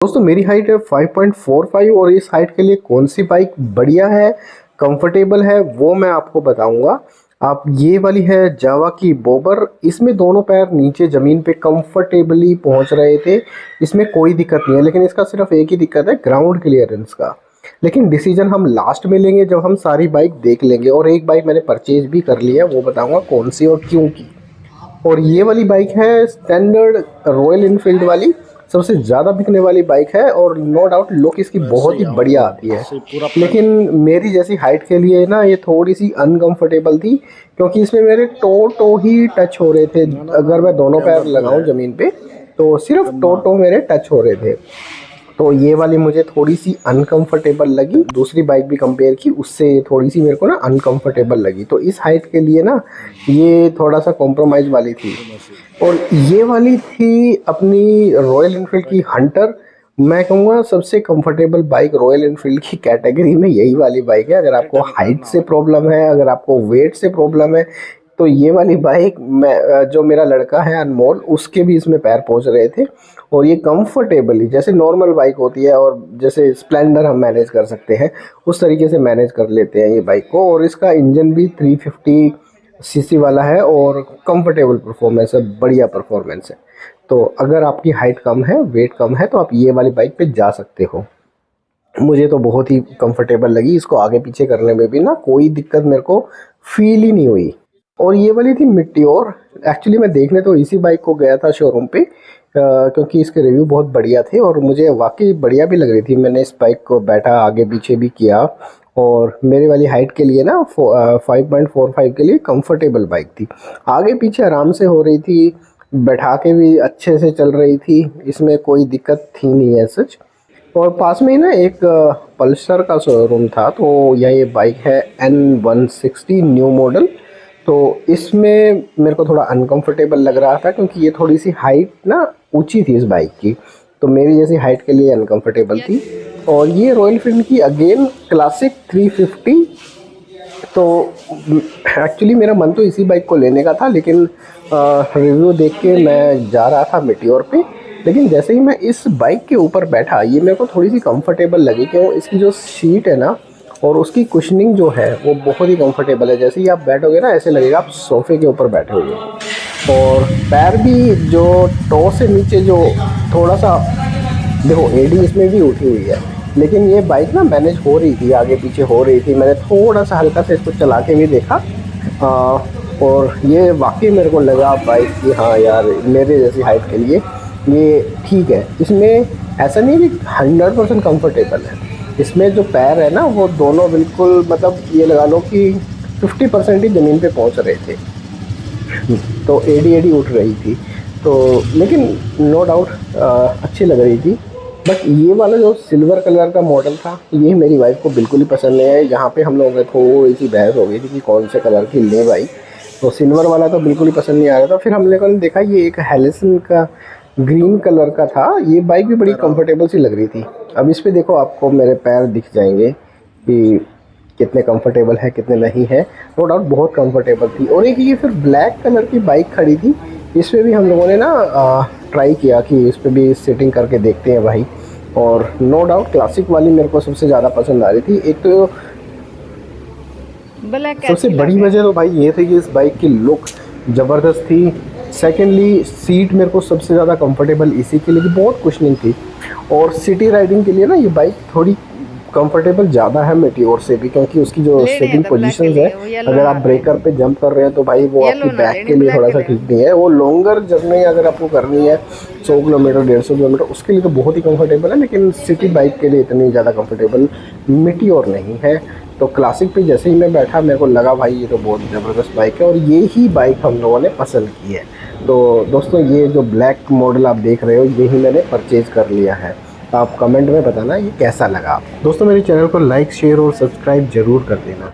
दोस्तों मेरी हाइट है 5.45 और इस हाइट के लिए कौन सी बाइक बढ़िया है, कंफर्टेबल है, वो मैं आपको बताऊंगा। आप ये वाली है जावा की बोबर। इसमें दोनों पैर नीचे ज़मीन पे कंफर्टेबली पहुंच रहे थे, इसमें कोई दिक्कत नहीं है। लेकिन इसका सिर्फ एक ही दिक्कत है, ग्राउंड क्लियरेंस का। लेकिन डिसीजन हम लास्ट में लेंगे जब हम सारी बाइक देख लेंगे। और एक बाइक मैंने परचेज भी कर ली है, वो बताऊँगा कौन सी और क्यों की। और ये वाली बाइक है स्टैंडर्ड रॉयल इनफील्ड वाली, सबसे ज़्यादा बिकने वाली बाइक है। और नो डाउट लुक इसकी बहुत ही बढ़िया आती है। लेकिन मेरी जैसी हाइट के लिए ना ये थोड़ी सी अनकंफर्टेबल थी, क्योंकि इसमें मेरे टो ही टच हो रहे थे। अगर मैं दोनों पैर लगाऊं ज़मीन पे तो सिर्फ टो मेरे टच हो रहे थे। तो ये वाली मुझे थोड़ी सी अनकंफर्टेबल लगी। दूसरी बाइक भी कंपेयर की, उससे थोड़ी सी मेरे को ना अनकंफर्टेबल लगी। तो इस हाइट के लिए ना ये थोड़ा सा कॉम्प्रोमाइज़ वाली थी। और ये वाली थी अपनी रॉयल इनफील्ड की हंटर। मैं कहूँगा सबसे कंफर्टेबल बाइक रॉयल इनफील्ड की कैटेगरी में यही वाली बाइक है। अगर आपको हाइट से प्रॉब्लम है, अगर आपको वेट से प्रॉब्लम है, तो ये वाली बाइक मैं जो मेरा लड़का है अनमोल, उसके भी इसमें पैर पहुंच रहे थे। और ये कंफर्टेबली जैसे नॉर्मल बाइक होती है और जैसे स्प्लेंडर हम मैनेज कर सकते हैं, उस तरीके से मैनेज कर लेते हैं ये बाइक को। और इसका इंजन भी 350 सीसी वाला है और कंफर्टेबल परफॉर्मेंस है, बढ़िया परफॉर्मेंस है। तो अगर आपकी हाइट कम है, वेट कम है, तो आप ये वाली बाइक पे जा सकते हो। मुझे तो बहुत ही कंफर्टेबल लगी। इसको आगे पीछे करने में भी ना कोई दिक्कत मेरे को फील ही नहीं हुई। और ये वाली थी मिट्टियोर। एक्चुअली मैं देखने तो इसी बाइक को गया था शोरूम पे, क्योंकि इसके रिव्यू बहुत बढ़िया थे और मुझे वाकई बढ़िया भी लग रही थी। मैंने इस बाइक को बैठा, आगे पीछे भी किया। और मेरे वाली हाइट के लिए ना 5.45 के लिए कंफर्टेबल बाइक थी। आगे पीछे आराम से हो रही थी, बैठा के भी अच्छे से चल रही थी, इसमें कोई दिक्कत थी नहीं है सच। और पास में ही ना एक पल्सर का शोरूम था, तो ये बाइक है N160 न्यू मॉडल। तो इसमें मेरे को थोड़ा अनकंफर्टेबल लग रहा था, क्योंकि ये थोड़ी सी हाइट ना ऊंची थी इस बाइक की, तो मेरी जैसी हाइट के लिए अनकंफर्टेबल थी। और ये रॉयल इनफील्ड की अगेन क्लासिक 350। तो एक्चुअली मेरा मन तो इसी बाइक को लेने का था, लेकिन रिव्यू देख के मैं जा रहा था मिट्टियोर पे। लेकिन जैसे ही मैं इस बाइक के ऊपर बैठा, ये मेरे को थोड़ी सी कंफर्टेबल लगी, क्यों इसकी जो सीट है ना और उसकी कुशनिंग जो है वो बहुत ही कंफर्टेबल है। जैसे ही आप बैठोगे ना, ऐसे लगेगा आप सोफे के ऊपर बैठे हुए हो। और पैर भी जो टो से नीचे जो थोड़ा सा, देखो एडी इसमें भी उठी हुई है, लेकिन ये बाइक ना मैनेज हो रही थी, आगे पीछे हो रही थी। मैंने थोड़ा सा हल्का से इसको चला के भी देखा, और ये वाकई मेरे को लगा बाइक कि हाँ यार, मेरे जैसी हाइट के लिए ये ठीक है। इसमें ऐसा नहीं कि 100% कंफर्टेबल है। इसमें जो पैर है ना वो दोनों बिल्कुल, मतलब ये लगा लो कि 50% ही ज़मीन पे पहुंच रहे थे। तो एडी उठ रही थी, तो लेकिन नो डाउट अच्छी लग रही थी। बट ये वाला जो सिल्वर कलर का मॉडल था, ये मेरी वाइफ को बिल्कुल ही पसंद नहीं है। यहाँ पे हम लोगों में थोड़ी सी बहस हो गई थी कि कौन से कलर की ले बाइक। तो सिल्वर वाला तो बिल्कुल ही पसंद नहीं आ रहा था। फिर हमने कल देखा ये एक हेलिसन का ग्रीन कलर का था। ये बाइक भी बड़ी कंफर्टेबल सी लग रही थी। अब इस पे देखो, आपको मेरे पैर दिख जाएंगे कि कितने कंफर्टेबल है कितने नहीं है। नो डाउट बहुत कंफर्टेबल थी। और एक ये फिर ब्लैक कलर की बाइक खड़ी थी, इस पर भी हम लोगों ने ना ट्राई किया कि इस पर भी सेटिंग करके देखते हैं भाई। और नो डाउट क्लासिक वाली मेरे को सबसे ज़्यादा पसंद आ रही थी। एक तो सबसे बड़ी वजह तो भाई ये थी कि इस बाइक की लुक ज़बरदस्त थी। सेकेंडली सीट मेरे को सबसे ज़्यादा कंफर्टेबल इसी के लिए कि बहुत कुशनिंग थी। और सिटी राइडिंग के लिए ना ये बाइक थोड़ी कंफर्टेबल ज़्यादा है मेटियोर से भी, क्योंकि उसकी जो सेटिंग पोजीशंस है, अगर आप ब्रेकर पे जंप कर रहे हैं तो भाई वो आपकी बैक के लिए थोड़ा सा ठीक नहीं है। वो लॉन्गर जर्नी अगर आपको करनी है 100 किलोमीटर 150 किलोमीटर, उसके लिए तो बहुत ही कंफर्टेबल है। लेकिन सिटी बाइक के लिए इतनी ज़्यादा कंफर्टेबल मेटियोर नहीं है। तो क्लासिक पे जैसे ही मैं बैठा, मेरे को लगा भाई ये तो बहुत ज़बरदस्त बाइक है, और ये ही बाइक हम लोगों ने पसंद की है। तो दोस्तों ये जो ब्लैक मॉडल आप देख रहे हो, यही मैंने परचेज़ कर लिया है। आप कमेंट में बताना ये कैसा लगा। दोस्तों मेरे चैनल को लाइक, शेयर और सब्सक्राइब ज़रूर कर देना।